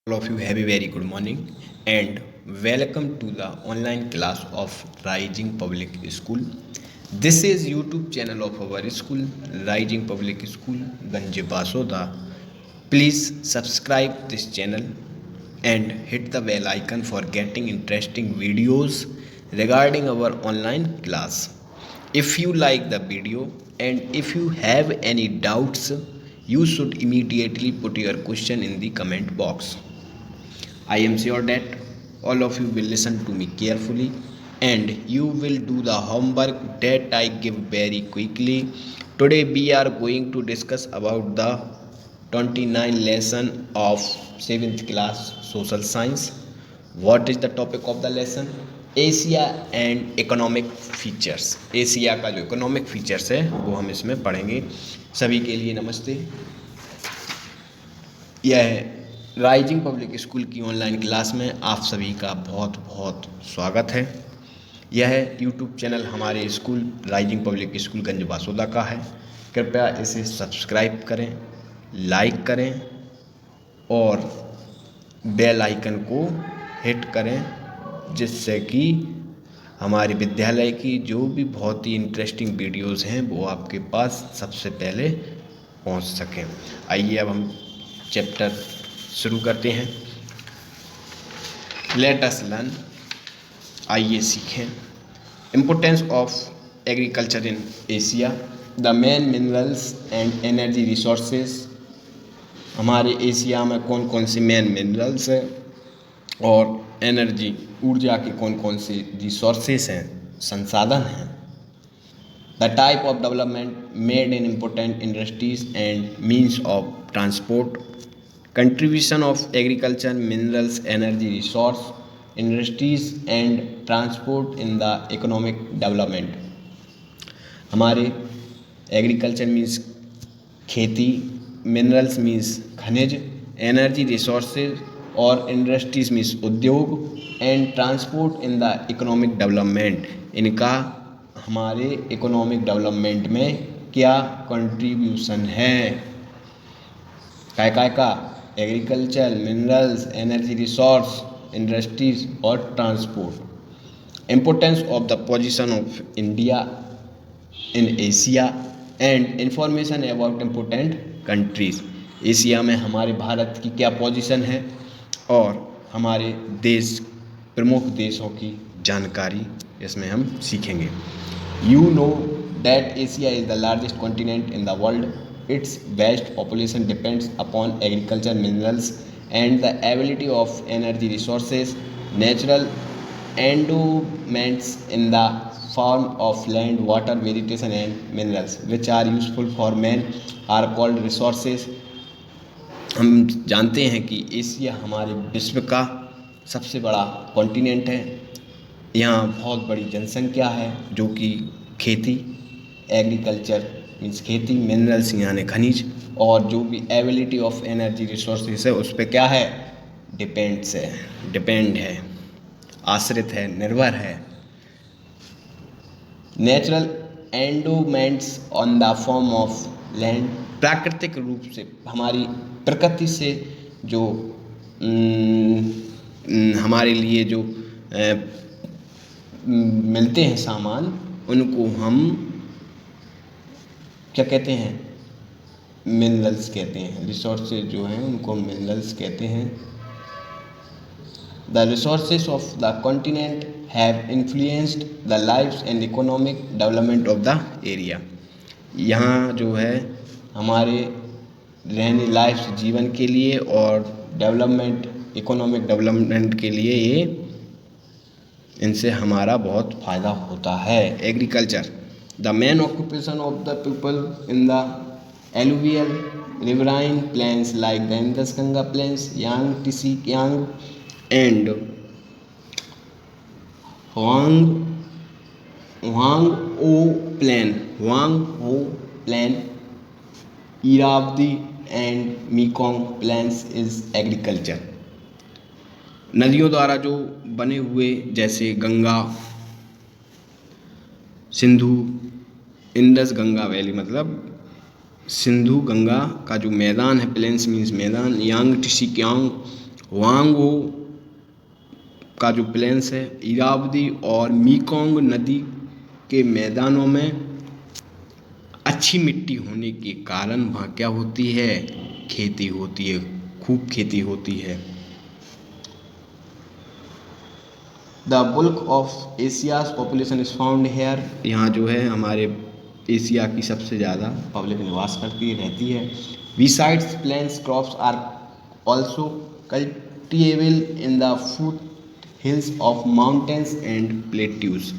All of you have a very good morning and welcome to the online class of Rising Public School. This is YouTube channel of our school, Rising Public School, Ganje Basoda. Please subscribe this channel and hit the bell icon for getting interesting videos regarding our online class. If you like the video and if you have any doubts, you should immediately put your question in the comment box. I am sure that all of you will listen to me carefully and you will do the homework that I give very quickly. Today we are going to discuss about the 29 lesson of 7th class social science. What is the topic of the lesson? Asia and economic features. Asia का जो economic features है वो हम इसमें पढ़ेंगे। सभी के लिए नमस्ते। यह राइजिंग पब्लिक स्कूल की ऑनलाइन क्लास में आप सभी का बहुत बहुत स्वागत है। यह यूट्यूब चैनल हमारे स्कूल राइजिंग पब्लिक स्कूल गंज बासोदा का है। कृपया इसे सब्सक्राइब करें, लाइक करें और बेल आइकन को हिट करें, जिससे कि हमारे विद्यालय की जो भी बहुत ही इंटरेस्टिंग वीडियोस हैं वो आपके पास सबसे पहले पहुंच सकें। आइए अब हम चैप्टर शुरू करते हैं। लेट अस लर्न, आइए सीखें। Importance of agriculture in Asia, the main minerals and energy resources. हमारे एशिया में कौन कौन से मेन मिनरल्स हैं और एनर्जी ऊर्जा के कौन कौन से रिसोर्सेस हैं, संसाधन हैं। The type of development made in important industries and means of transport, contribution of agriculture, minerals, energy resource, industries and transport in the economic development. हमारे एग्रीकल्चर मीन्स खेती, मिनरल्स मीन्स खनिज, एनर्जी रिसोर्सेज और industries means उद्योग and transport in the economic development. इनका हमारे economic development में क्या contribution है? का agriculture, minerals, energy resource, industries और transport. Importance of the position of India in Asia and information about important countries. Asia में हमारे भारत की क्या पोजीशन है और हमारे देश, प्रमुख देशों की जानकारी इसमें हम सीखेंगे। You know that Asia is the largest continent in the world. Its vast population depends upon agriculture, minerals and the ability of energy resources. Natural endowments in the form of land, water, vegetation and minerals which are useful for man are called resources. हम जानते हैं कि Asia हमारे विश्व का सबसे बड़ा continent है। यहाँ बहुत बड़ी जनसंख्या है जो कि खेती, एग्रीकल्चर मीन्स खेती, मिनरल्स यानी खनिज, और जो भी एबिलिटी ऑफ एनर्जी रिसोर्सेज है उस पर क्या है? डिपेंड है, आश्रित है, निर्भर है। Natural endowments on the form of land, प्राकृतिक रूप से हमारी प्रकृति से जो हमारे लिए जो मिलते हैं सामान, उनको हम क्या कहते हैं? मिनरल्स कहते हैं। रिसोर्सेज जो हैं उनको हम मिनरल्स कहते हैं। The resources of the continent have influenced the lifes and economic development of the area. यहाँ जो है हमारे रहने लाइफ, जीवन के लिए और डेवलपमेंट, इकोनॉमिक डेवलपमेंट के लिए ये इनसे हमारा बहुत फ़ायदा होता है। Agriculture, the main occupation of the people in the alluvial riverine plains like the Indus Ganga plains, Yangtze Kiang and Huang Ho plain, Irrawaddy and Mekong plains is agriculture. नदियों द्वारा जो बने हुए, जैसे गंगा, सिंधु, इंडस गंगा वैली मतलब सिंधु गंगा का जो मैदान है, प्लेन्स मीन्स मैदान, यांगत्से कियांग वांगो का जो प्लेन्स है, इरावदी और मेकोंग नदी के मैदानों में अच्छी मिट्टी होने के कारण वहाँ क्या होती है, खेती होती है, खूब खेती होती है। The bulk of Asia's population is found here, यहाँ जो है हमारे एशिया की सबसे ज़्यादा पब्लिक निवास करती रहती है। Besides plains crops are also cultivable in the foothills of mountains and plateaus.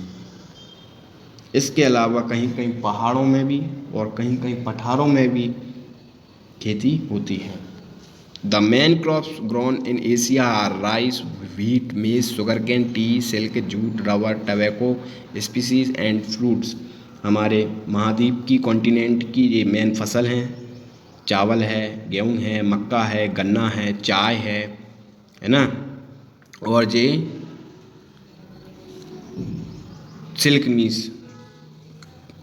इसके अलावा कहीं कहीं पहाड़ों में भी और कहीं कहीं पठारों में भी खेती होती है। The main crops grown in Asia are rice, wheat, maize, sugarcane, tea, silk, jute, rubber, tobacco species and fruits. हमारे महाद्वीप की कॉन्टिनेंट की ये मेन फसल हैं, चावल है, गेहूँ है, मक्का है, गन्ना है, चाय है ना, और ये सिल्क मीन्स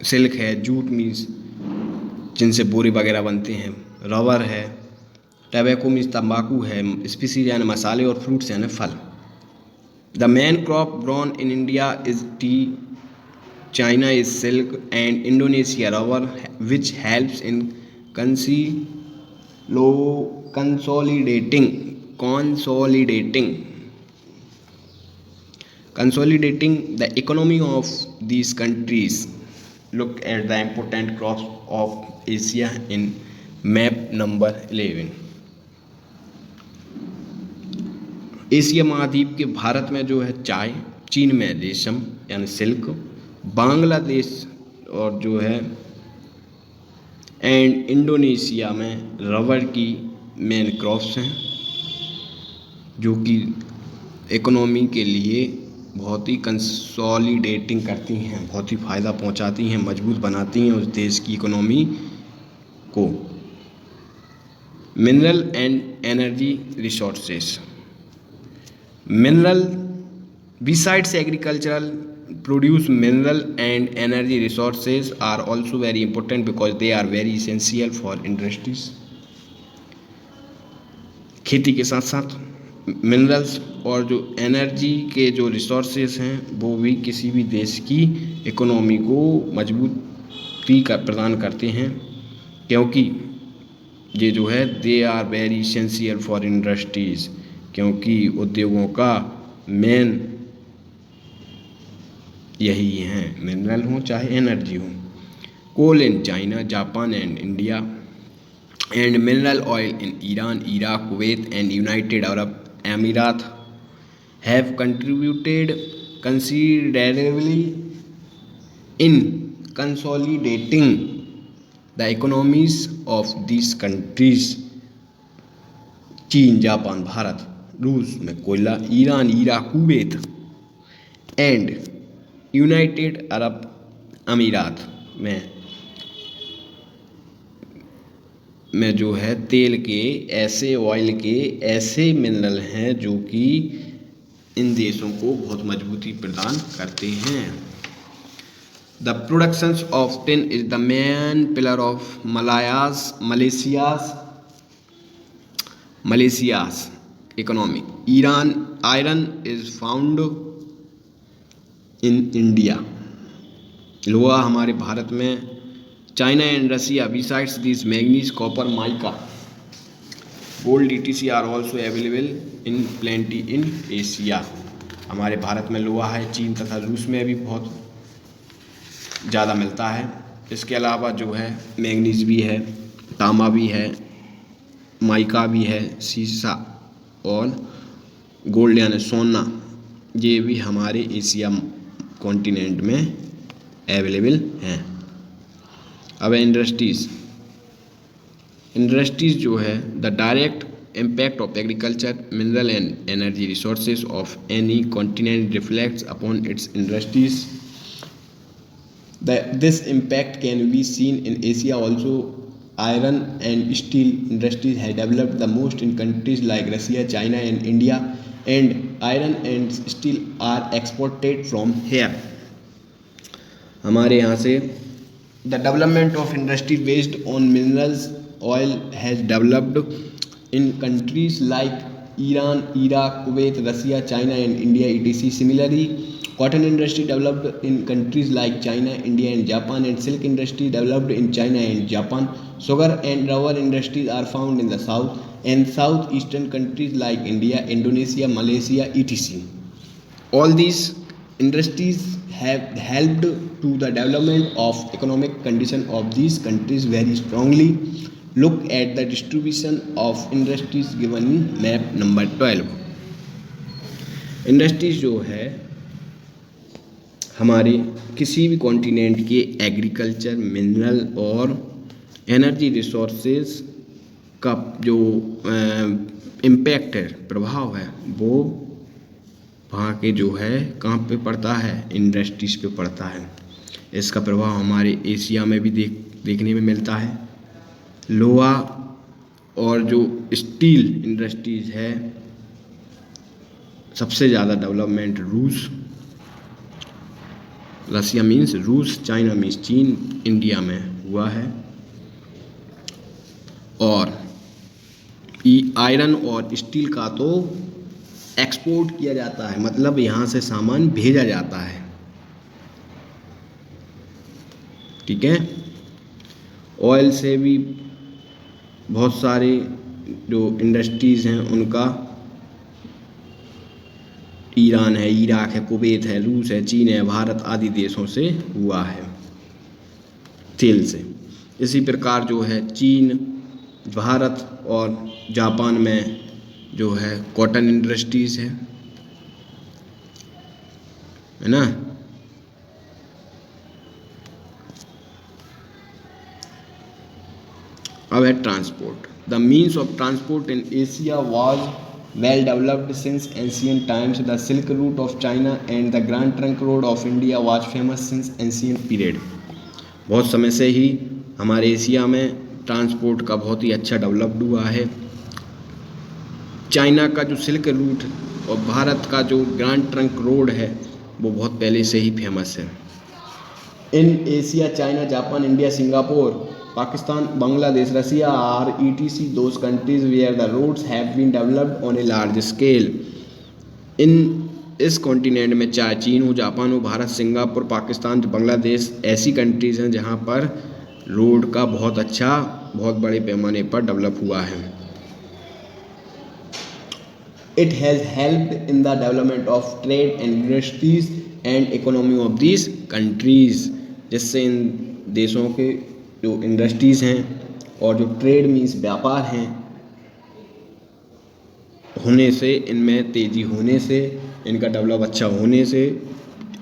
सिल्क है, जूट मीन्स जिनसे बोरे वगैरह बनते हैं, रबर है, टबैको मीन्स तंबाकू है, स्पीसीज यानी मसाले, और फ्रूट्स यानी फल। The main crop grown in India is T, China is silk and Indonesia rubber, which helps in consolidating the economy of these countries. Look at the important crops of Asia in map number 11. Asia महाद्वीप के भारत में जो है चाय, चीन में रेशम यानी सिल्क, बांग्लादेश और जो है एंड इंडोनेशिया में रबर की मेन क्रॉप्स हैं, जो कि इकोनॉमी के लिए बहुत ही कंसोलिडेटिंग करती हैं, बहुत ही फ़ायदा पहुंचाती हैं, मजबूत बनाती हैं उस देश की इकोनॉमी को। Mineral and energy resources. Mineral besides agricultural produce mineral and energy resources are also very important because they are very essential for industries. खेती के साथ साथ मिनरल्स और जो एनर्जी के जो रिसोर्सेज हैं वो भी किसी भी देश की इकोनॉमी को मजबूती का प्रदान करते हैं, क्योंकि ये जो है they are very essential for industries, क्योंकि उद्योगों का मेन यही हैं, मिनरल हो चाहे एनर्जी हो। Coal in China, Japan and India, and mineral oil in Iran, Iraq, Kuwait and United Arab Emirat have contributed considerably in consolidating the economies of these countries. चीन, Japan, Bharat, रूस में कोयला, Iran, Iraq, Kuwait and United अरब अमीरात में जो है तेल के ऐसे, ऑयल के ऐसे मिनरल हैं जो कि इन देशों को बहुत मजबूती प्रदान करते हैं। The productions of tin is the main pillar of Malaysia's economy. Iran iron is found in India, लोहा हमारे भारत में। China and Russia besides this manganese, copper, mica, gold, ETC are also available in plenty in Asia. हमारे भारत में लोहा है, चीन तथा रूस में भी बहुत ज़्यादा मिलता है। इसके अलावा जो है मैग्नीज भी है, तांबा भी है, माइका भी है, सीसा और गोल्ड यानी सोना, ये भी हमारे एशिया कॉन्टिनेंट में अवेलेबल हैं। अब इंडस्ट्रीज़ जो है the direct impact of agriculture, mineral and energy resources of any continent reflects upon its industries. This impact can be seen in Asia also. Iron and steel industries है developed the most in countries like Russia, China and India, and iron and steel are exported from here. हमारे यहाँ से The development of industry based on minerals oil has developed in countries like Iran, Iraq, Kuwait, Russia, China, and India, etc. Similarly, cotton industry developed in countries like China, India, and Japan, and silk industry developed in China and Japan. Sugar and rubber industries are found in the south and southeastern countries like India, Indonesia, Malaysia, etc. All these industries have helped to the development of economic condition of these countries very strongly. Look at the distribution of industries given in map number 12. Industries जो है हमारे किसी भी continent के agriculture, mineral और energy resources का जो impact है, प्रभाव है, वो वहाँ के जो है कहाँ पे पड़ता है, इंडस्ट्रीज पे पड़ता है। इसका प्रभाव हमारे एशिया में भी देखने में मिलता है। लोहा और जो स्टील इंडस्ट्रीज है, सबसे ज़्यादा डेवलपमेंट रूस, रसिया मीन्स रूस, चाइना मीन्स चीन, इंडिया में हुआ है। और आयरन और स्टील का तो एक्सपोर्ट किया जाता है, मतलब यहाँ से सामान भेजा जाता है। ठीक है। ऑयल से भी बहुत सारे जो इंडस्ट्रीज़ हैं उनका, ईरान है, इराक है, कुवैत है, रूस है, चीन है, भारत आदि देशों से हुआ है तेल से। इसी प्रकार जो है चीन, भारत और जापान में जो है कॉटन इंडस्ट्रीज है ना। अब है transport. The means of transport in Asia was well developed since ancient times. The Silk Route of China and the Grand Trunk Road of India was famous since ancient period. बहुत समय से ही हमारे Asia में transport का बहुत ही अच्छा developed हुआ है। चाइना का जो सिल्क रूट और भारत का जो ग्रैंड ट्रंक रोड है वो बहुत पहले से ही फेमस है। In Asia, China, Japan, India, Singapore, Pakistan, Bangladesh, Russia are etc. those countries where the roads have been developed on a large scale. इस कॉन्टिनेंट में चाहे चीन हो, जापान हो, भारत, सिंगापुर, पाकिस्तान, बांग्लादेश ऐसी कंट्रीज़ हैं जहाँ पर रोड का बहुत बड़े पैमाने पर डेवलप हुआ है। It has helped in the development of trade and industries and economy of these countries. जिससे इन देशों के जो इंडस्ट्रीज़ हैं और जो ट्रेड मीन्स व्यापार हैं होने से, इनमें तेज़ी होने से, इनका डेवलप अच्छा होने से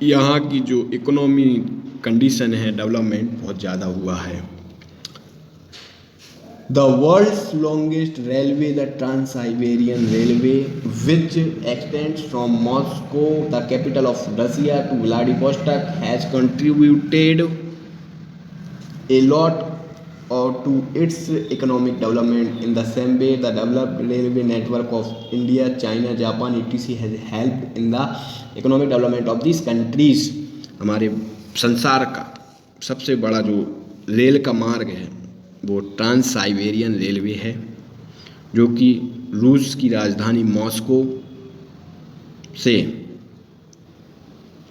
यहाँ की जो इकोनॉमी कंडीशन है, डेवलपमेंट बहुत ज़्यादा हुआ है। The world's longest railway, the Trans-Siberian Railway, which extends from Moscow, the capital of Russia, to Vladivostok, has contributed a lot to its economic development. In the same way, the developed railway network of India, China, Japan, etc. has helped in the economic development of these countries. हमारे संसार का सबसे बड़ा जो rail का मार्ग है वो ट्रांस साइबेरियन रेलवे है, जो कि रूस की राजधानी मॉस्को से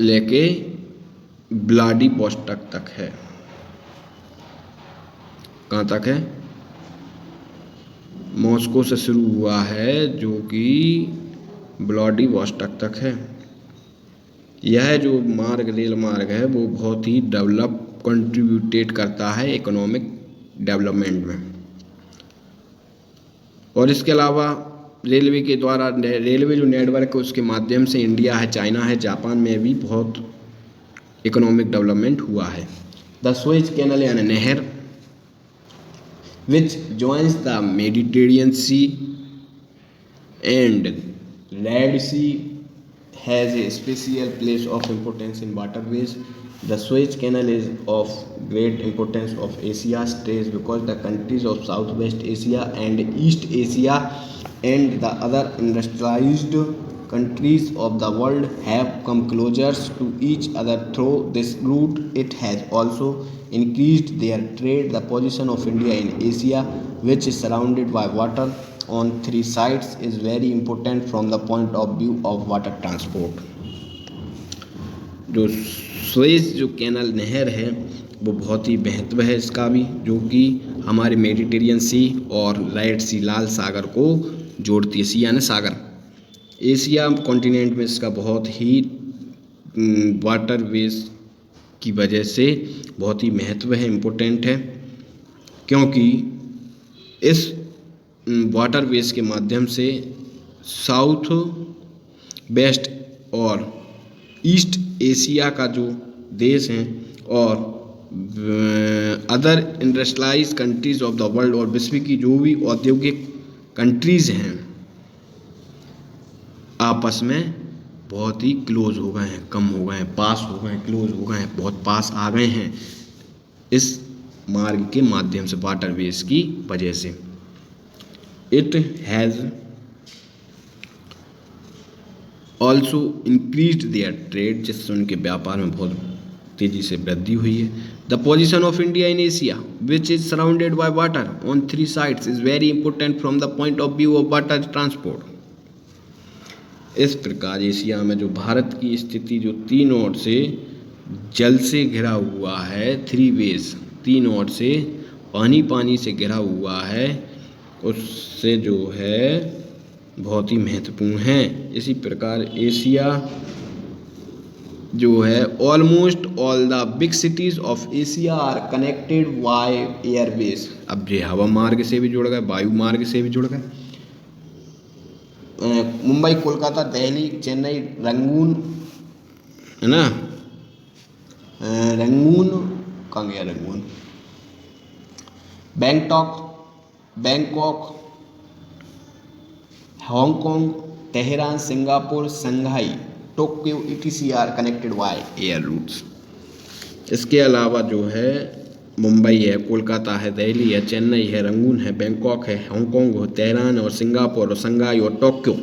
लेके व्लादिवोस्टॉक तक है। कहाँ तक है? मॉस्को से शुरू हुआ है जो कि व्लादिवोस्टॉक तक है। यह जो रेल मार्ग है वो बहुत ही कंट्रीब्यूटेड करता है इकोनॉमिक डेवलपमेंट में। और इसके अलावा रेलवे के द्वारा, रेलवे जो नेटवर्क है उसके माध्यम से इंडिया है, चाइना है, जापान में भी बहुत इकोनॉमिक डेवलपमेंट हुआ है। द सुएज कैनल यानी नहर which joins the Mediterranean Sea and Red Sea has a special place of importance in waterways. The Suez Canal is of great importance of Asia's trade because the countries of Southwest Asia and East Asia and the other industrialized countries of the world have come closer to each other through this route. It has also increased their trade. The position of India in Asia, which is surrounded by water, on three sides is very important from the point of view of water transport. जो Suez जो canal नहर है वो बहुत ही महत्व है इसका भी, जो कि हमारे मेडिटेरियन सी और रेड सी लाल सागर को जोड़ती है, सी यानी सागर। एशिया कॉन्टिनेंट में इसका बहुत ही वाटर वेज की वजह से बहुत ही महत्व है, इम्पोर्टेंट है, क्योंकि इस वाटर वेज के माध्यम से साउथ वेस्ट और ईस्ट एशिया का जो देश हैं और other industrialise countries of the world और विश्व की जो भी औद्योगिक कंट्रीज़ हैं आपस में बहुत ही क्लोज हो गए हैं, कम हो गए हैं, पास हो गए हैं, क्लोज हो गए हैं, बहुत पास आ गए हैं इस मार्ग के माध्यम से, वाटर वेज की वजह से। It has also increased their trade, जिससे उनके व्यापार में बहुत तेज़ी से वृद्धि हुई है। The position of India in Asia which is surrounded by water on three sides is very important from the point of view of water transport. इस प्रकार एशिया में जो भारत की स्थिति जो तीन ओर से जल से घिरा हुआ है, थ्री वेज, तीन ओर से पानी से घिरा हुआ है, उससे जो है बहुत ही महत्वपूर्ण है। इसी प्रकार एशिया जो है almost all the big cities of Asia are connected by airways. अब ये हवा मार्ग से भी जुड़ गए, वायु मार्ग से भी जुड़ गए। मुंबई, कोलकाता, दिल्ली, चेन्नई, रंगून, है ना, रंगून कहाँ गया, Rangoon, Bangkok, Hong Kong, Tehran, Singapore, Shanghai, Tokyo ETC are connected by air routes. इसके अलावा जो है मुंबई है, कोलकाता है, दिल्ली है, चेन्नई है, रंगून है, बैंकॉक है, हांगकांग हो, तेहरान और सिंगापुर और शंघाई और टोक्यो,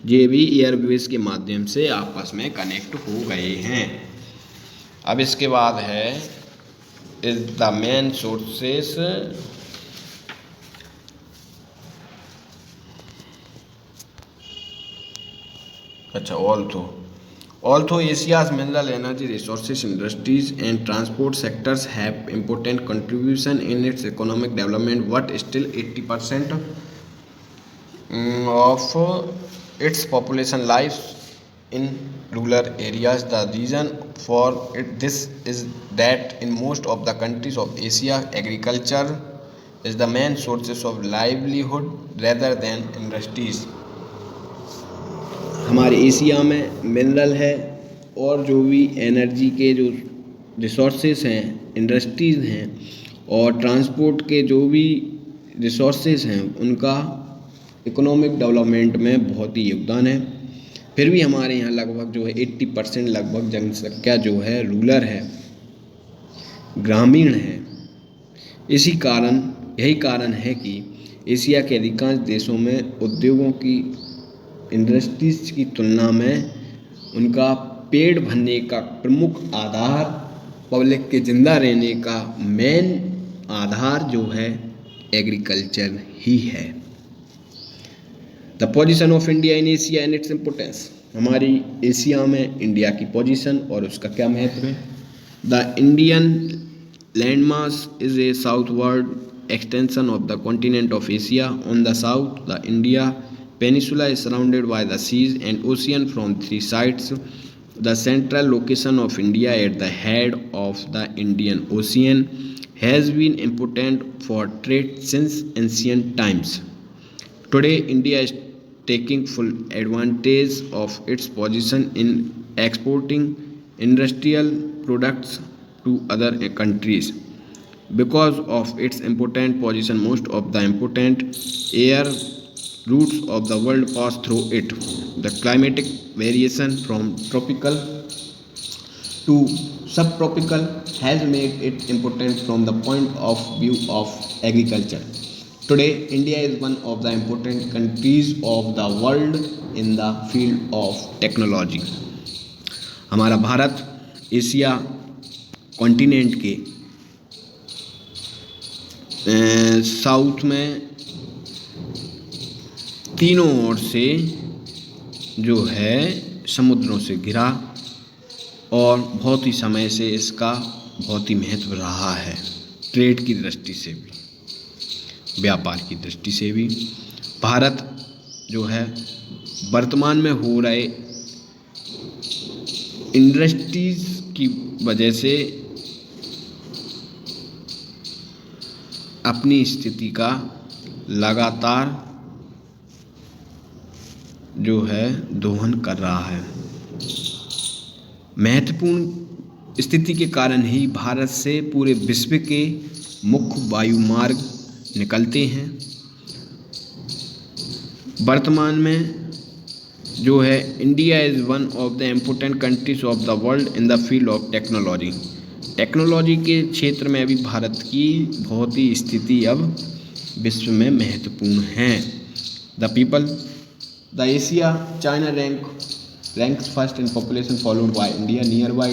ये भी एयरवेज के माध्यम से आपस में कनेक्ट हो गए हैं। अब इसके बाद है इज द मेन सोर्सेस, अच्छा, although Asia's mineral energy resources, industries and transport sectors have important contribution in its economic development, but still 80% of its population lives in rural areas. The reason for this is that in most of the countries of Asia, agriculture is the main sources of livelihood rather than industries. हमारे Asia में mineral है और जो भी energy के जो resources हैं, industries हैं और ट्रांसपोर्ट के जो भी रिसोर्सेस हैं, उनका इकोनॉमिक डेवलपमेंट में बहुत ही योगदान है। फिर भी हमारे यहाँ लगभग जो है 80% लगभग जनसंख्या जो है रूरल है, ग्रामीण है। यही कारण है कि एशिया के अधिकांश देशों में उद्योगों की, इंडस्ट्रीज की तुलना में उनका पेट भरने का प्रमुख आधार, पब्लिक के जिंदा रहने का मेन आधार जो है एग्रीकल्चर ही है। The position of India in Asia and its importance, हमारी एशिया में इंडिया की पोजीशन और उसका क्या महत्व है। The Indian landmass is a southward extension of the continent of Asia. On the south, the India peninsula is surrounded by the seas and ocean from three sides. The central location of India at the head of the Indian Ocean has been important for trade since ancient times. Today, India is taking full advantage of its position in exporting industrial products to other countries. Because of its important position, most of the important air routes of the world pass through it. The climatic variation from tropical to subtropical has made it important from the point of view of agriculture. Today, India is one of the important countries of the world in the field of technology. हमारा Bharat Asia continent के south में तीनों ओर से जो है समुद्रों से घिरा और बहुत ही समय से इसका बहुत ही महत्व रहा है। ट्रेड की दृष्टि से भी, व्यापार की दृष्टि से भी भारत जो है वर्तमान में हो रहे इंडस्ट्रीज की वजह से अपनी स्थिति का लगातार जो है दोहन कर रहा है। महत्वपूर्ण स्थिति के कारण ही भारत से पूरे विश्व के मुख्य वायु मार्ग निकलते हैं। वर्तमान में जो है India is one of the important countries of the world in the field of technology. Technology के क्षेत्र में भी भारत की बहुत ही स्थिति अब विश्व में महत्वपूर्ण है। The people the Asia China ranks first in population followed by India. Nearby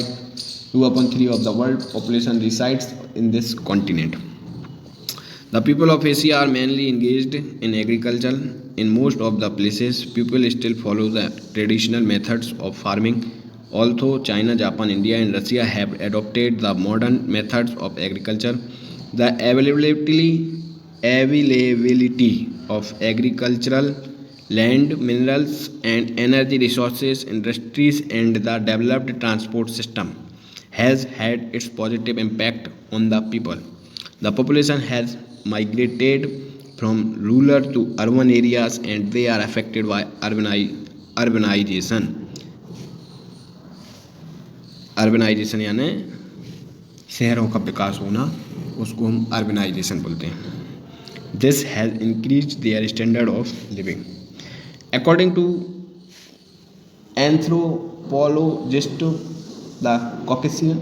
2/3 of the world population resides in this continent. The people of Asia are mainly engaged in agriculture. In most of the places, people still follow the traditional methods of farming. Although China, Japan, India, and Russia have adopted the modern methods of agriculture, the availability of agricultural land, minerals, and energy resources, industries, and the developed transport system has had its positive impact on the people. The population has migrated from rural to urban areas and they are affected by urbanization. Urbanization यानी शहरों का विकास होना, उसको हम urbanisation बोलते हैं. This has increased their standard of living. According to anthropologist, the Caucasian,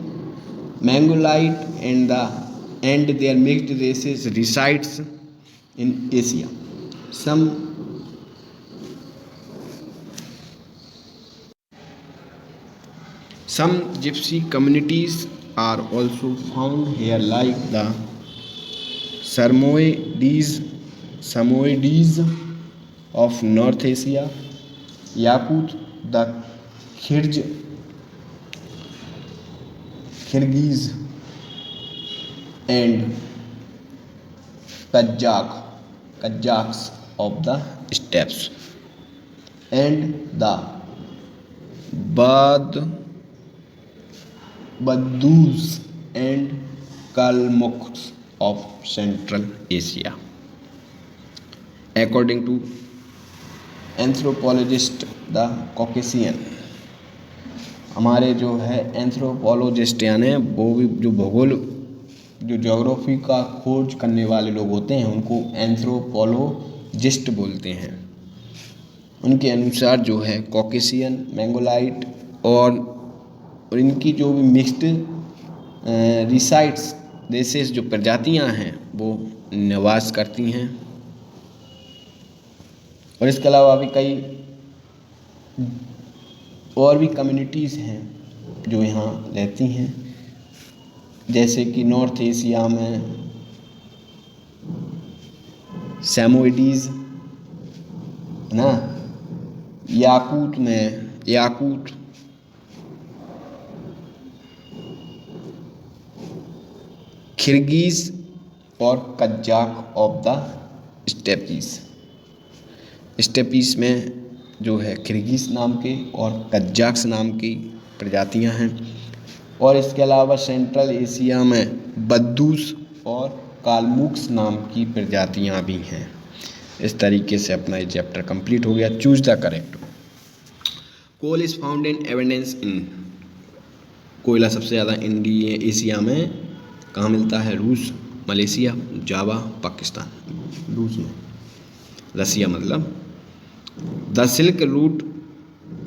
Mongolite, and their mixed races resides in Asia. Some gypsy communities are also found here, like the Samoyeds of North Asia, Yakut, the Kyrgyz, and Kazakhs of the steppes, and the Badus and Kalmucks of Central Asia. According to anthropologist the Caucasian, हमारे जो है anthropologist यानी वो भी जो भूगोल जो geography का खोज करने वाले लोग होते हैं उनको एंथ्रोपोलॉजिस्ट बोलते हैं. उनके अनुसार जो है कॉकेशियन, मंगोलाइट और इनकी जो भी मिक्स्ड रिसाइट्स रेसेस जो प्रजातियां हैं वो निवास करती हैं. और इसके अलावा भी कई और भी कम्युनिटीज़ हैं जो यहाँ रहती हैं, जैसे कि नॉर्थ एशिया में सैमोइडीज़ ना, याकूत में याकूत, किर्गिज़ और कजाक ऑफ द स्टेपीस में जो है किर्गिज़ नाम के और कजाक्स नाम की प्रजातियां हैं. और इसके अलावा सेंट्रल एशिया में बद्दूस और कालमुक्स नाम की प्रजातियां भी हैं. इस तरीके से अपना ये चैप्टर कंप्लीट हो गया. Choose the correct. Coal is found in evidence in, कोयला सबसे ज़्यादा एशिया में कहाँ मिलता है? रूस, मलेशिया, जावा, पाकिस्तान. रूस में, रसिया मतलब. The silk route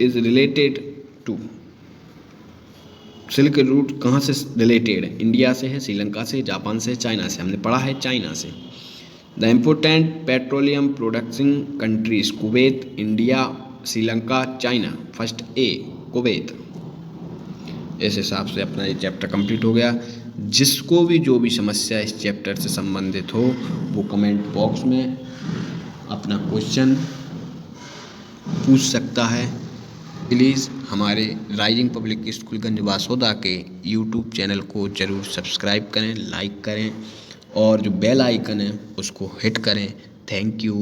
is related to, silk route कहाँ से रिलेटेड है? इंडिया से है, श्रीलंका से, जापान से, चाइना से. हमने पढ़ा है चाइना से. The important petroleum प्रोडक्टिंग countries Kuwait, India, Sri Lanka, China. First A Kuwait. इस हिसाब से अपना ये चैप्टर कंप्लीट हो गया. जिसको भी जो भी समस्या इस चैप्टर से संबंधित हो वो कमेंट बॉक्स में अपना क्वेश्चन पूछ सकता है। प्लीज़ हमारे राइजिंग पब्लिक स्कूल गंज वासोदा के यूट्यूब चैनल को ज़रूर सब्सक्राइब करें, लाइक करें और जो बेल आइकन है उसको हिट करें। Thank you.